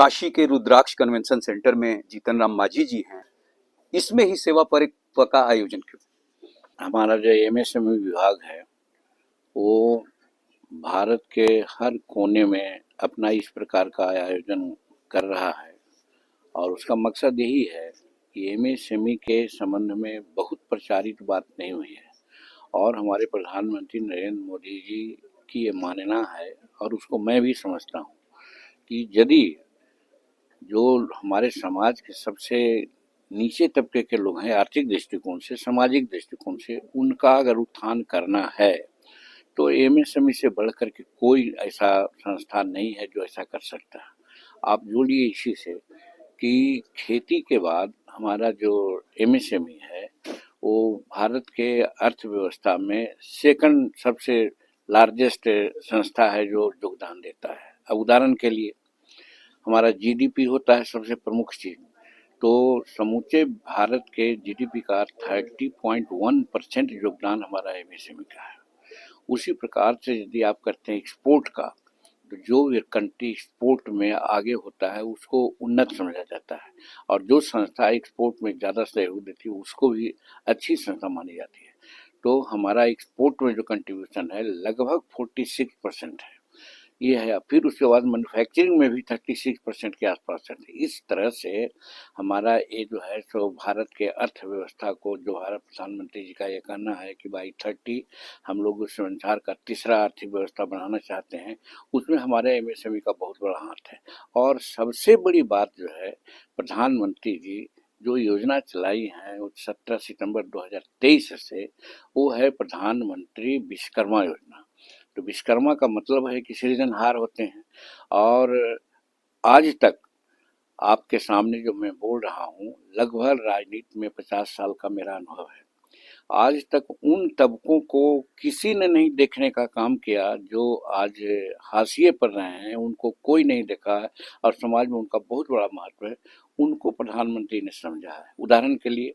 काशी के रुद्राक्ष convention centre में जीतन राम मांझी जी हैं। इसमें ही सेवा परीक्षा का आयोजन क्यों? हमारा जो एमएसएमई विभाग है वो भारत के हर कोने में अपना इस प्रकार का आयोजन कर रहा है और उसका मकसद यही है कि एमएसएमई के संबंध में बहुत प्रचारित बात नहीं हुई है और हमारे प्रधानमंत्री नरेंद्र मोदी जी की ये मानना है और उसको मैं भी समझता हूँ कि यदि जो हमारे समाज के सबसे नीचे तबके के लोग हैं, आर्थिक दृष्टिकोण से, सामाजिक दृष्टिकोण से, उनका अगर उत्थान करना है तो एमएसएमई से बढ़कर के कोई ऐसा संस्थान नहीं है जो ऐसा कर सकता है। आप जोड़िए इसी से कि खेती के बाद हमारा जो एमएसएमई है वो भारत के अर्थव्यवस्था में सेकंड सबसे लार्जेस्ट संस्था है जो योगदान देता है। अब उदाहरण के लिए हमारा जीडीपी होता है सबसे प्रमुख चीज, तो समूचे भारत के जीडीपी का 30.1% योगदान हमारा एमएसएमई का है। उसी प्रकार से यदि आप करते हैं एक्सपोर्ट का, तो जो भी कंट्री एक्सपोर्ट में आगे होता है उसको उन्नत समझा जाता है और जो संस्था एक्सपोर्ट में ज़्यादा सहयोग देती है उसको भी अच्छी संस्था मानी जाती है। तो हमारा एक्सपोर्ट में जो कंट्रीब्यूशन है लगभग 46% है, ये है। फिर उसके बाद मैन्युफैक्चरिंग में भी 36% के आसपास है। इस तरह से हमारा ये जो है सो भारत के अर्थव्यवस्था को, जो भारत प्रधानमंत्री जी का ये कहना है कि बाई 30 हम लोग उस संसार का तीसरा आर्थिक व्यवस्था बनाना चाहते हैं, उसमें हमारे एमएसएमई का बहुत बड़ा हाथ है। और सबसे बड़ी बात जो है, प्रधानमंत्री जी जो योजना चलाई है 17 सितंबर 2023 से, वो है प्रधानमंत्री विश्वकर्मा योजना। तो विश्वकर्मा का मतलब है कि सृजनहार होते हैं। और आज तक आपके सामने जो मैं बोल रहा हूँ, लगभग राजनीति में 50 साल का मेरा अनुभव है। आज तक उन तबकों को किसी ने नहीं देखने का काम किया जो आज हाशिए पर रहे हैं, उनको कोई नहीं देखा है और समाज में उनका बहुत बड़ा महत्व है। उनको प्रधानमंत्री ने समझा है। उदाहरण के लिए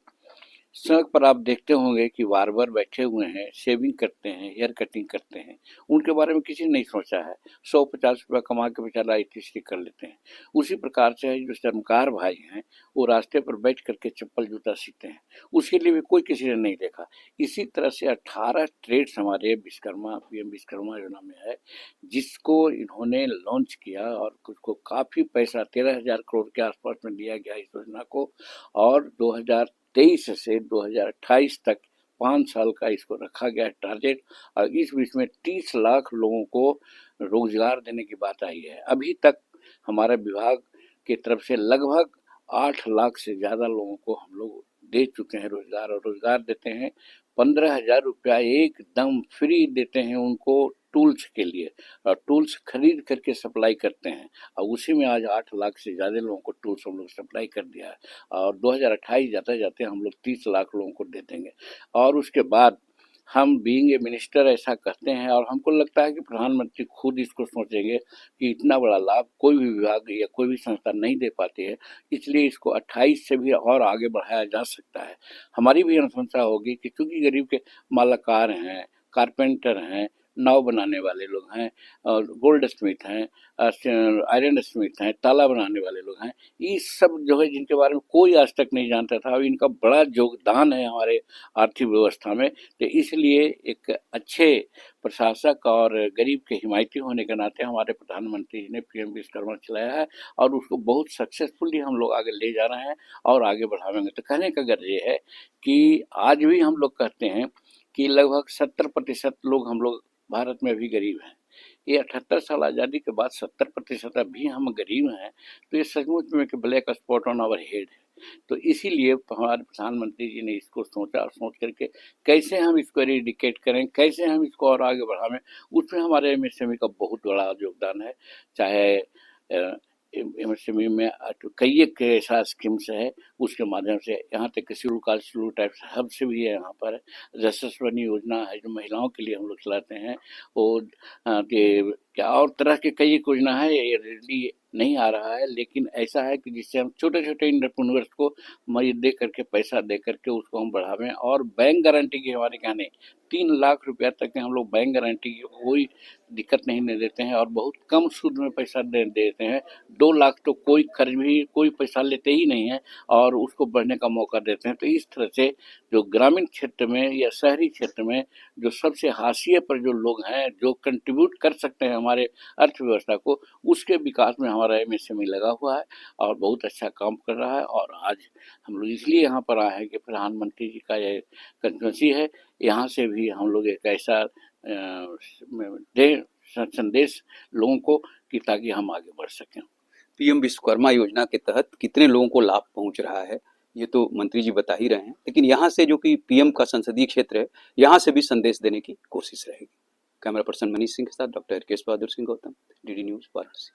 सड़क पर आप देखते होंगे कि बार्बर बैठे हुए हैं, शेविंग करते हैं, हेयर कटिंग करते हैं, उनके बारे में किसी ने नहीं सोचा है। 150 रुपया कमा के बेचारा इतिश्री कर लेते हैं। उसी प्रकार से जो चर्मकार भाई हैं, वो रास्ते पर बैठ करके चप्पल जूता सीखते हैं, उसके लिए भी कोई किसी ने नहीं देखा। इसी तरह से 18 ट्रेड्स हमारे विश्वकर्मा, पीएम विश्वकर्मा योजना में है, जिसको इन्होंने लॉन्च किया और उसको काफ़ी पैसा 13,000 करोड़ के आसपास में दिया गया इस योजना को। और 2023 से 2028 तक 5 साल का इसको रखा गया टारगेट और इस बीच में 30 लाख लोगों को रोजगार देने की बात आई है। अभी तक हमारे विभाग की तरफ से लगभग 8 लाख से ज़्यादा लोगों को हम लोग दे चुके हैं रोजगार, और रोजगार देते हैं 15,000 रुपया एकदम फ्री देते हैं उनको टूल्स के लिए, और टूल्स खरीद करके सप्लाई करते हैं। और उसी में आज 8 लाख से ज़्यादा लोगों को टूल्स हम लोग सप्लाई कर दिया है और 2028 जाते जाते हम लोग 30 लाख लोगों को दे देंगे। और उसके बाद हम बीइंग ए मिनिस्टर ऐसा कहते हैं और हमको लगता है कि प्रधानमंत्री खुद इसको सोचेंगे कि इतना बड़ा लाभ कोई भी विभाग या कोई भी संस्था नहीं दे पाती है, इसलिए इसको 28 से भी और आगे बढ़ाया जा सकता है। हमारी भी अनुशंसा होगी कि चूंकि गरीब के मालाकार हैं, कारपेंटर हैं, नाव बनाने वाले लोग हैं, और गोल्ड स्मिथ हैं, आयरन स्मिथ हैं, ताला बनाने वाले लोग हैं, ये सब जो है जिनके बारे में कोई आज तक नहीं जानता था, अब इनका बड़ा योगदान है हमारे आर्थिक व्यवस्था में। तो इसलिए एक अच्छे प्रशासक और गरीब के हिमायती होने के नाते हमारे प्रधानमंत्री जी ने पीएम विश्वकर्मा चलाया है और उसको बहुत सक्सेसफुली हम लोग आगे ले जा रहे हैं और आगे बढ़ावेंगे। तो कहने का गर्ज ये है कि आज भी हम लोग कहते हैं कि लगभग 70% लोग हम लोग भारत में अभी गरीब हैं। ये 78 साल आज़ादी के बाद 70% अभी हम गरीब हैं, तो ये सचमुच में कि black spot on our head है। तो इसीलिए हमारे प्रधानमंत्री जी ने इसको सोचा और सोच करके कैसे हम इसको एरिडिकेट करें, कैसे हम इसको और आगे बढ़ावें, उसमें हमारे एमएसएमई का बहुत बड़ा योगदान है। चाहे एमएसएमई में कई एक ऐसा स्कीम्स है, उसके माध्यम से यहाँ तक schedule caste schedule types hub से भी है। यहाँ पर यशस्विनी योजना है जो महिलाओं के लिए हम लोग चलाते हैं, वो क्या और तरह के कई योजना है, ये रेडी नहीं आ रहा है, लेकिन ऐसा है कि जिससे हम छोटे छोटे इंटरप्रेन्योर्स को मई दे करके पैसा दे करके उसको हम बढ़ावें। और बैंक गारंटी की हमारे कहने 3 लाख रुपया तक के हम लोग बैंक गारंटी की कोई दिक्कत नहीं देते हैं और बहुत कम सूद में पैसा दे देते हैं। 2 लाख तो कोई कर्ज भी कोई पैसा लेते ही नहीं है और उसको बढ़ने का मौका देते हैं। तो इस तरह से जो ग्रामीण क्षेत्र में या शहरी क्षेत्र में जो सबसे हाशिए पर जो लोग हैं, जो कंट्रीब्यूट कर सकते हैं हमारे अर्थव्यवस्था को, उसके विकास में हमारा एमएसएमई लगा हुआ है और बहुत अच्छा काम कर रहा है। और आज हम लोग इसलिए यहाँ पर आए हैं कि प्रधानमंत्री जी का ये कंस्टिट्यूंसी है, यहाँ से भी हम लोग एक ऐसा दे संदेश लोगों को कि ताकि हम आगे बढ़ सकें। पीएम विश्वकर्मा योजना के तहत कितने लोगों को लाभ पहुंच रहा है ये तो मंत्री जी बता ही रहे हैं, लेकिन यहाँ से जो कि पीएम का संसदीय क्षेत्र है, यहाँ से भी संदेश देने की कोशिश रहेगी। कैमरा पर्सन मनीष सिंह के साथ डॉक्टर केश बहादुर सिंह गौतम, डीडी न्यूज वाराणसी।